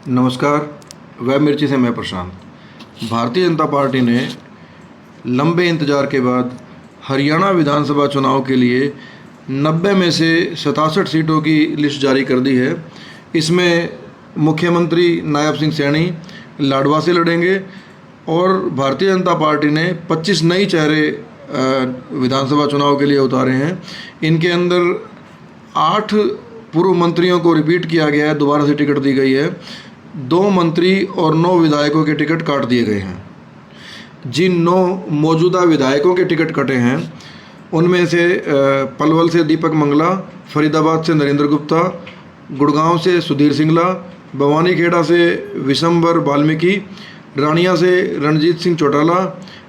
नमस्कार। वेब मिर्ची से मैं प्रशांत। भारतीय जनता पार्टी ने लंबे इंतज़ार के बाद हरियाणा विधानसभा चुनाव के लिए 90 में से 67 सीटों की लिस्ट जारी कर दी है। इसमें मुख्यमंत्री नायब सिंह सैनी लाडवा से लड़ेंगे और भारतीय जनता पार्टी ने 25 नई चेहरे विधानसभा चुनाव के लिए उतारे हैं। इनके अंदर 8 पूर्व मंत्रियों को रिपीट किया गया है, दोबारा से टिकट दी गई है। 2 मंत्री और 9 विधायकों के टिकट काट दिए गए हैं। जिन 9 मौजूदा विधायकों के टिकट कटे हैं उनमें से पलवल से दीपक मंगला, फरीदाबाद से नरेंद्र गुप्ता, गुड़गांव से सुधीर सिंगला, भवानीखेड़ा से विशंबर वाल्मीकि, रानिया से रणजीत सिंह चौटाला।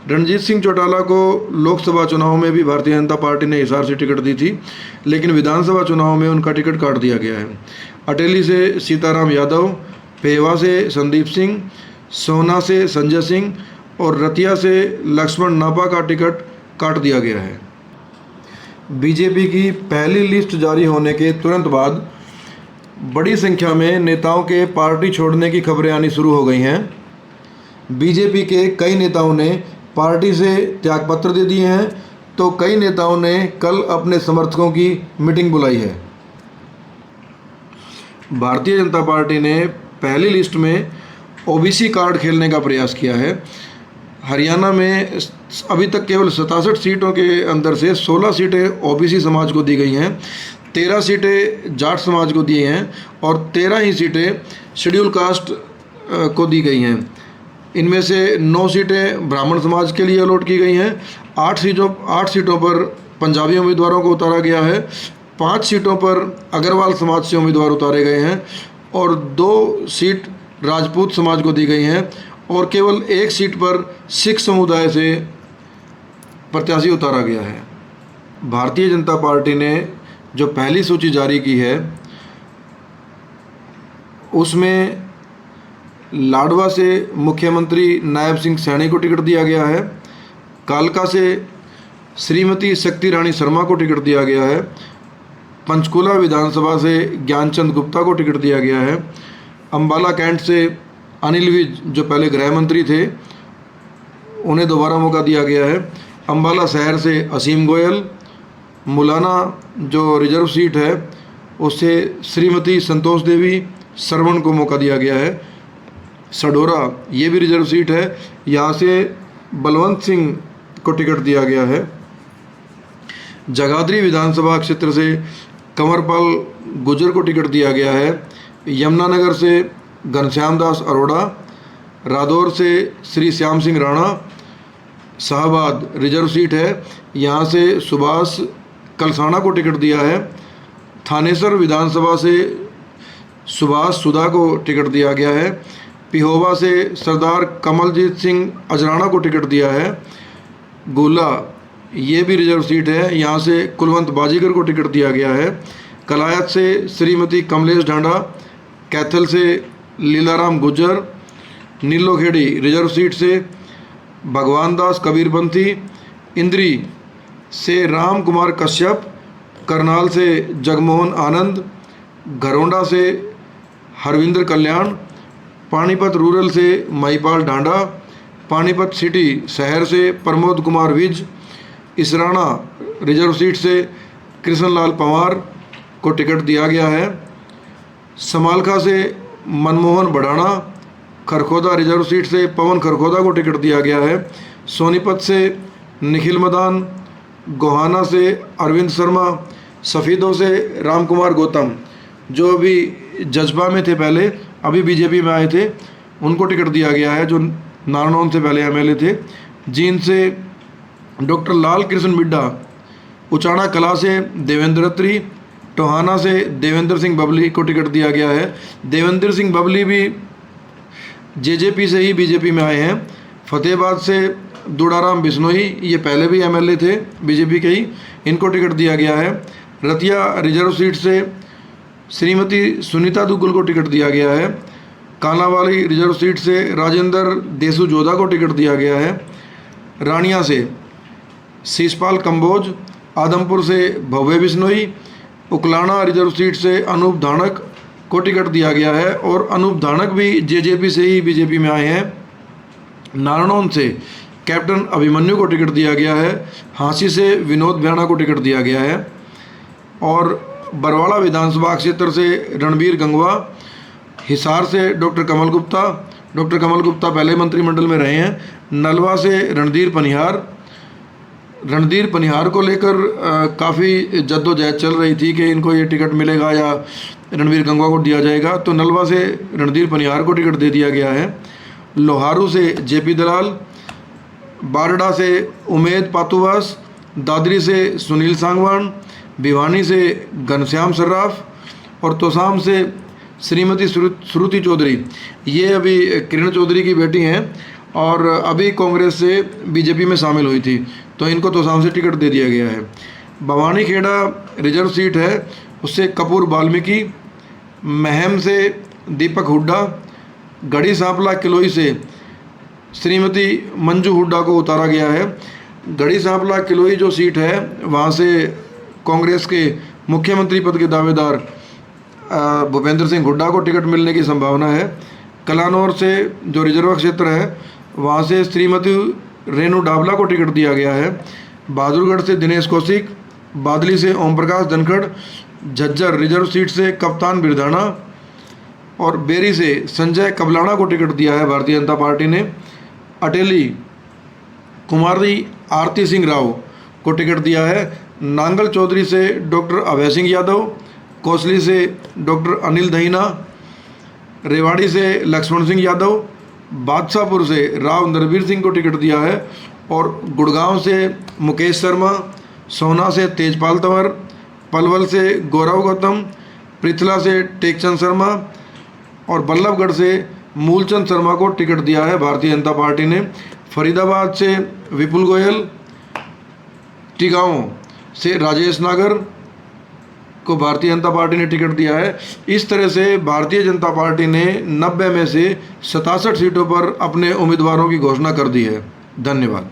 रणजीत सिंह चौटाला को लोकसभा चुनाव में भी भारतीय जनता पार्टी ने हिसार से टिकट दी थी, लेकिन विधानसभा चुनाव में उनका टिकट काट दिया गया है। अटेली से सीताराम यादव, पेवा से संदीप सिंह, सोना से संजय सिंह और रतिया से लक्ष्मण नापा का टिकट काट दिया गया है। बीजेपी की पहली लिस्ट जारी होने के तुरंत बाद बड़ी संख्या में नेताओं के पार्टी छोड़ने की खबरें आनी शुरू हो गई हैं। बीजेपी के कई नेताओं ने पार्टी से त्यागपत्र दे दिए हैं, तो कई नेताओं ने कल अपने समर्थकों की मीटिंग बुलाई है। भारतीय जनता पार्टी ने पहली लिस्ट में ओबीसी कार्ड खेलने का प्रयास किया है। हरियाणा में अभी तक केवल 67 सीटों के अंदर से 16 सीटें ओबीसी समाज को दी गई हैं, 13 सीटें जाट समाज को दी हैं और 13 ही सीटें शेड्यूल कास्ट को दी गई हैं। इनमें से 9 सीटें ब्राह्मण समाज के लिए अलॉट की गई हैं। 8 सीटों पर पंजाबी उम्मीदवारों को उतारा गया है। 5 सीटों पर अग्रवाल समाज से उम्मीदवार उतारे गए हैं और 2 सीट राजपूत समाज को दी गई हैं और केवल 1 सीट पर सिख समुदाय से प्रत्याशी उतारा गया है। भारतीय जनता पार्टी ने जो पहली सूची जारी की है उसमें लाडवा से मुख्यमंत्री नायब सिंह सैनी को टिकट दिया गया है। कालका से श्रीमती शक्ति रानी शर्मा को टिकट दिया गया है। पंचकुला विधानसभा से ज्ञानचंद गुप्ता को टिकट दिया गया है। अंबाला कैंट से अनिल विज जो पहले गृह मंत्री थे उन्हें दोबारा मौका दिया गया है। अंबाला शहर से असीम गोयल, मुलाना जो रिजर्व सीट है उससे श्रीमती संतोष देवी सरवण को मौका दिया गया है। सडोरा ये भी रिजर्व सीट है, यहाँ से बलवंत सिंह को टिकट दिया गया है। जगाधरी विधानसभा क्षेत्र से कंवरपाल गुजर को टिकट दिया गया है। यमुनानगर से घनश्याम दास अरोड़ा, रादौर से श्री श्याम सिंह राणा, शाहबाद रिजर्व सीट है, यहाँ से सुभाष कलसाना को टिकट दिया है। थानेसर विधानसभा से सुभाष सुधा को टिकट दिया गया है। पिहोवा से सरदार कमलजीत सिंह अजराना को टिकट दिया है। गोला ये भी रिजर्व सीट है, यहाँ से कुलवंत बाजीगर को टिकट दिया गया है। कलायत से श्रीमती कमलेश ढांडा, कैथल से लीलाराम गुज्जर, नीलोखेड़ी रिजर्व सीट से भगवान दास कबीरपंथी, इंद्री से राम कुमार कश्यप, करनाल से जगमोहन आनंद, घरोंडा से हरविंदर कल्याण, पानीपत रूरल से महिपाल ढांडा, पानीपत सिटी शहर से प्रमोद कुमार विज, इसराना रिजर्व सीट से कृष्णलाल पंवार को टिकट दिया गया है। समालखा से मनमोहन बढ़ाना, खरखोदा रिजर्व सीट से पवन खरखोदा को टिकट दिया गया है। सोनीपत से निखिल मदान, गोहाना से अरविंद शर्मा, सफ़ीदों से रामकुमार गौतम जो अभी जज्बा में थे पहले, अभी बीजेपी में आए थे, उनको टिकट दिया गया है जो नारनौल से पहले एमएलए थे। जींद से डॉक्टर लाल कृष्ण मिड्डा, उचाना कला से देवेंद्र अत्री, टोहाना से देवेंद्र सिंह बबली को टिकट दिया गया है। देवेंद्र सिंह बबली भी जेजेपी से ही बीजेपी में आए हैं। फतेहाबाद से दुड़ाराम बिश्नोई, ये पहले भी एमएलए थे बीजेपी के ही, इनको टिकट दिया गया है। रतिया रिजर्व सीट से श्रीमती सुनीता दुग्गल को टिकट दिया गया है। कालांवाली रिजर्व सीट से राजेंद्र देसू जोधा को टिकट दिया गया है। रानिया से शीशपाल कंबोज, आदमपुर से भव्य बिश्नोई, उकलाना रिजर्व सीट से अनूप धानक, को टिकट दिया गया है और अनूप धानक भी जेजेपी से ही बीजेपी में आए हैं। नारायण से कैप्टन अभिमन्यु को टिकट दिया गया है। हाँसी से विनोद भ्याणा को टिकट दिया गया है। और बरवाड़ा विधानसभा क्षेत्र से रणबीर गंगवा, हिसार से डॉक्टर कमल गुप्ता पहले मंत्रिमंडल में रहे हैं। नलवा से रणधीर पनिहार को लेकर काफ़ी जद्दोजहद चल रही थी कि इनको ये टिकट मिलेगा या रणबीर गंगवा को दिया जाएगा, तो नलवा से रणधीर पनिहार को टिकट दे दिया गया है। लोहारू से जेपी दलाल, बारडा से उमेद पातुवास, दादरी से सुनील सांगवान, भिवानी से घनश्याम सर्राफ और तोसाम से श्रीमती श्रुति चौधरी। ये अभी किरण चौधरी की बेटी हैं और अभी कांग्रेस से बीजेपी में शामिल हुई थी, तो इनको तोसाम से टिकट दे दिया गया है। भवानी खेड़ा रिजर्व सीट है, उससे कपूर वाल्मीकि। महम से दीपक हुड्डा, गढ़ी सांपला किलोई से श्रीमती मंजू हुड्डा को उतारा गया है। गढ़ी सांपला किलोई जो सीट है वहाँ से कांग्रेस के मुख्यमंत्री पद के दावेदार भूपेंद्र सिंह हुड्डा को टिकट मिलने की संभावना है। कलानौर से जो रिजर्व क्षेत्र है वहाँ से श्रीमती रेणु डावला को टिकट दिया गया है। बहादुरगढ़ से दिनेश कौशिक, बादली से ओम प्रकाश धनखड़, झज्जर रिजर्व सीट से कप्तान बिरधाना और बेरी से संजय कबलाना को टिकट दिया है भारतीय जनता पार्टी ने। अटेली कुमारी आरती सिंह राव को टिकट दिया है। नांगल चौधरी से डॉक्टर अभय सिंह यादव, कोसली से डॉक्टर अनिल दहीना, रेवाड़ी से लक्ष्मण सिंह यादव, बादशाहपुर से राव नरवीर सिंह को टिकट दिया है और गुड़गांव से मुकेश शर्मा, सोना से तेजपाल तंवर, पलवल से गौरव गौतम, पृथला से टेकचंद शर्मा और बल्लभगढ़ से मूलचंद शर्मा को टिकट दिया है भारतीय जनता पार्टी ने। फरीदाबाद से विपुल गोयल, टिगांव से राजेश नागर को भारतीय जनता पार्टी ने टिकट दिया है। इस तरह से भारतीय जनता पार्टी ने 90 में से 67 सीटों पर अपने उम्मीदवारों की घोषणा कर दी है। धन्यवाद।